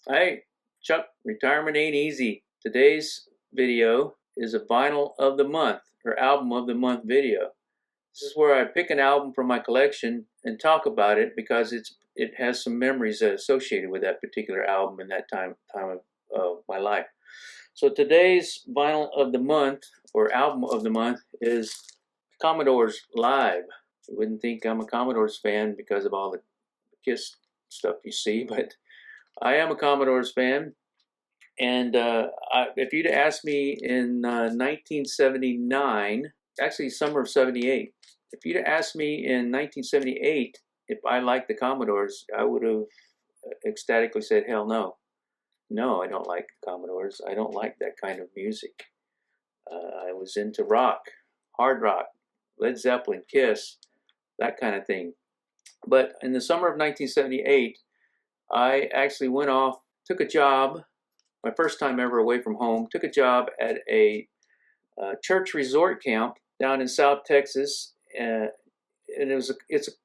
Hey, Chuck, retirement ain't easy. Today's video is a vinyl of the month or album of the month video. This is where I pick an album from my collection and talk about it because it has some memories associated with that particular album in that time of my life. So today's vinyl of the month or album of the month is Commodores Live. You wouldn't think I'm a Commodores fan because of all the Kiss stuff you see, but I am a Commodores fan. And if you'd asked me in 1979, actually summer of 78, if you'd asked me in 1978 if I liked the Commodores, I would have ecstatically said, hell no. No, I don't like the Commodores. I don't like that kind of music. I was into rock, hard rock, Led Zeppelin, Kiss, that kind of thing. But in the summer of 1978, I actually went off, took a job, my first time ever away from home, took a job at a church resort camp down in South Texas. And it's a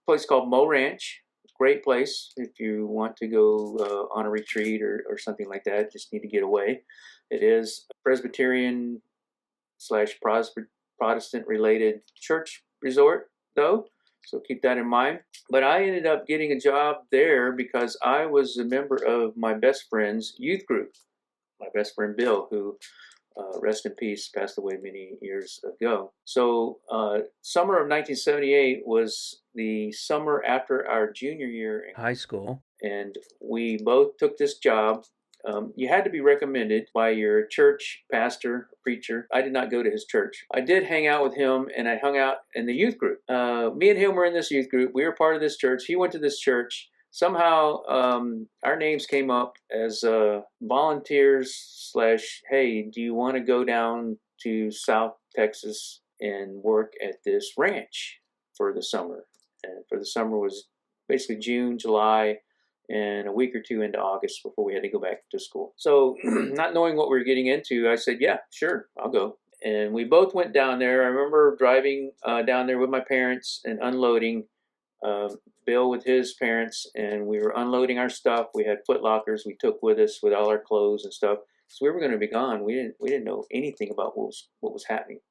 place called Mo Ranch. Great place if you want to go on a retreat or something like that. Just need to get away. It is a Presbyterian / Protestant related church resort though. So keep that in mind. But I ended up getting a job there because I was a member of my best friend's youth group. My best friend Bill, who, rest in peace, passed away many years ago. So summer of 1978 was the summer after our junior year in high school. And we both took this job. You had to be recommended by your church pastor, preacher. I did not go to his church. I did hang out with him, and I hung out in the youth group. Me and him were in this youth group. We were part of this church. He went to this church. Somehow our names came up as volunteers / hey, do you want to go down to South Texas and work at this ranch for the summer? And for the summer was basically June, July, and a week or two into August before we had to go back to school. So not knowing what we were getting into, I said, yeah, sure, I'll go. And we both went down there. I remember driving down there with my parents and unloading, Bill with his parents, and we were unloading our stuff. We had foot lockers we took with us with all our clothes and stuff. So we were going to be gone. We didn't know anything about what was happening.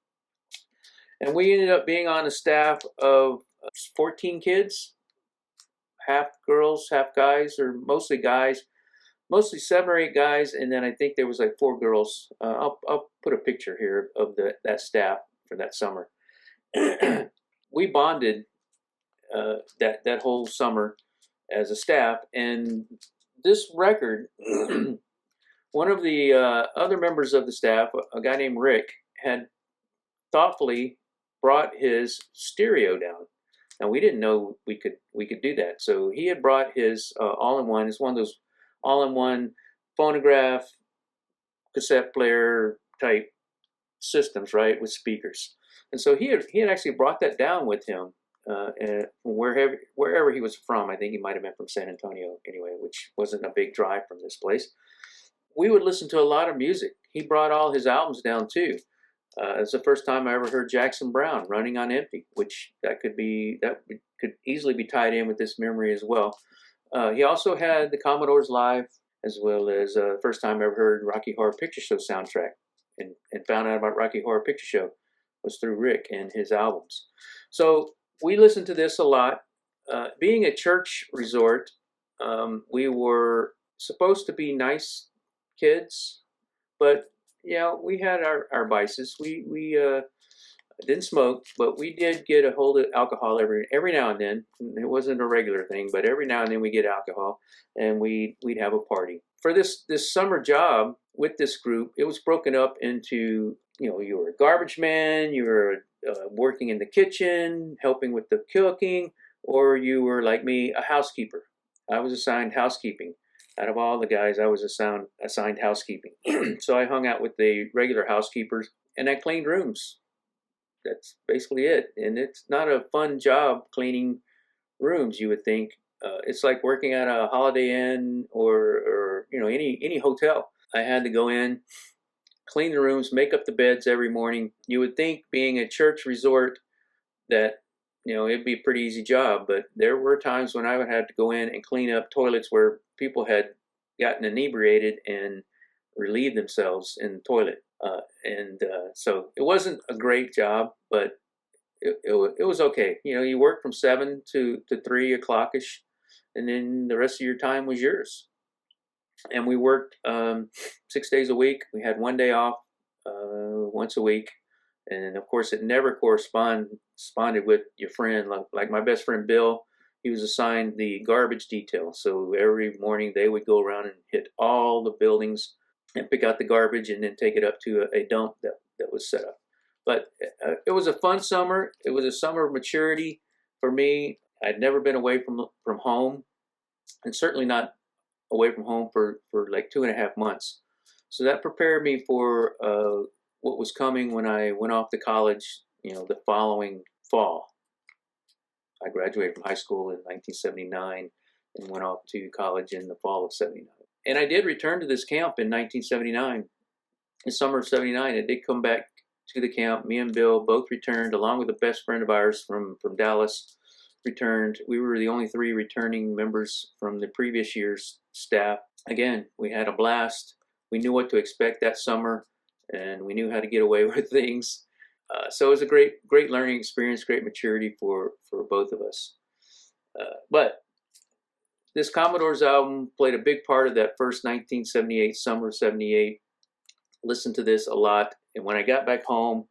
And we ended up being on a staff of 14 kids, half girls, half guys, or mostly guys, mostly 7 or 8 guys, and then I think there was like 4 girls. I'll put a picture here of that staff for that summer. We bonded that whole summer as a staff, and this record, one of the other members of the staff, a guy named Rick, had thoughtfully brought his stereo down. Now we didn't know we could do that, so he had brought his all-in-one. It's one of those all-in-one phonograph, cassette player type systems, right, with speakers. And so he had actually brought that down with him. And wherever he was from. I think he might have been from San Antonio anyway, which wasn't a big drive from this place. We would listen to a lot of music. He brought all his albums down too. It's the first time I ever heard Jackson Browne, Running on Empty, which that could easily be tied in with this memory as well. He also had the Commodores Live, as well as first time I ever heard Rocky Horror Picture Show soundtrack, and found out about Rocky Horror Picture Show was through Rick and his albums. So we listened to this a lot. Being a church resort, we were supposed to be nice kids, but we had our vices. We didn't smoke, but we did get a hold of alcohol every now and then. It wasn't a regular thing, but every now and then we get alcohol, and we'd have a party. For this summer job with this group, it was broken up into, you were a garbage man, you were working in the kitchen, helping with the cooking, or you were like me, a housekeeper. I was assigned housekeeping. Out of all the guys, I was assigned housekeeping. So I hung out with the regular housekeepers, and I cleaned rooms. That's basically it. And it's not a fun job cleaning rooms, you would think. It's like working at a Holiday Inn or any hotel. I had to go in, clean the rooms, make up the beds every morning. You would think, being a church resort, that it'd be a pretty easy job, but there were times when I would have to go in and clean up toilets where people had gotten inebriated and relieved themselves in the toilet. So it wasn't a great job, but it was okay. You know, you worked from 7 to 3 o'clock-ish, and then the rest of your time was yours. And we worked 6 days a week. We had 1 day off once a week. And of course, it never corresponded with your friend. Like my best friend Bill, he was assigned the garbage detail. So every morning they would go around and hit all the buildings and pick out the garbage and then take it up to a dump that was set up. But it was a fun summer. It was a summer of maturity for me. I'd never been away from home, and certainly not away from home for like 2.5 months. So that prepared me for what was coming when I went off to college, you know, the following fall. I graduated from high school in 1979 and went off to college in the fall of 79. And I did return to this camp in 1979, in summer of 79. I did come back to the camp. Me and Bill both returned, along with a best friend of ours from Dallas, returned. We were the only 3 returning members from the previous year's staff. Again, we had a blast. We knew what to expect that summer, and we knew how to get away with things. So it was a great learning experience, great maturity for both of us. But this Commodores album played a big part of that first 1978, summer of 78. Listened to this a lot. And when I got back home,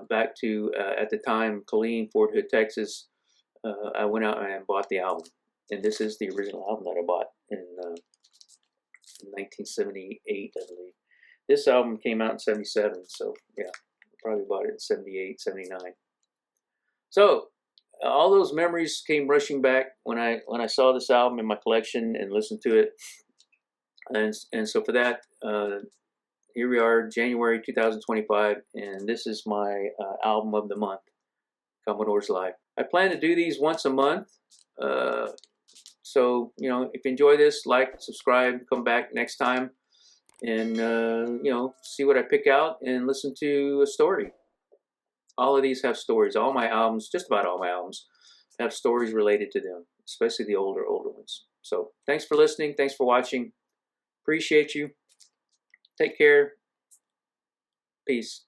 back to, at the time, Killeen, Fort Hood, Texas, I went out and bought the album. And this is the original album that I bought in 1978, I believe. This album came out in 77, so yeah, I probably bought it in 78, 79. So all those memories came rushing back when I saw this album in my collection and listened to it. And so for that, here we are, January 2025, and this is my album of the month, Commodores Live. I plan to do these once a month. So, you know, if you enjoy this, like, subscribe, come back next time, and, you know, see what I pick out and listen to a story. All of these have stories. All my albums, just about all my albums, have stories related to them, especially the older ones. So thanks for listening. Thanks for watching. Appreciate you. Take care. Peace.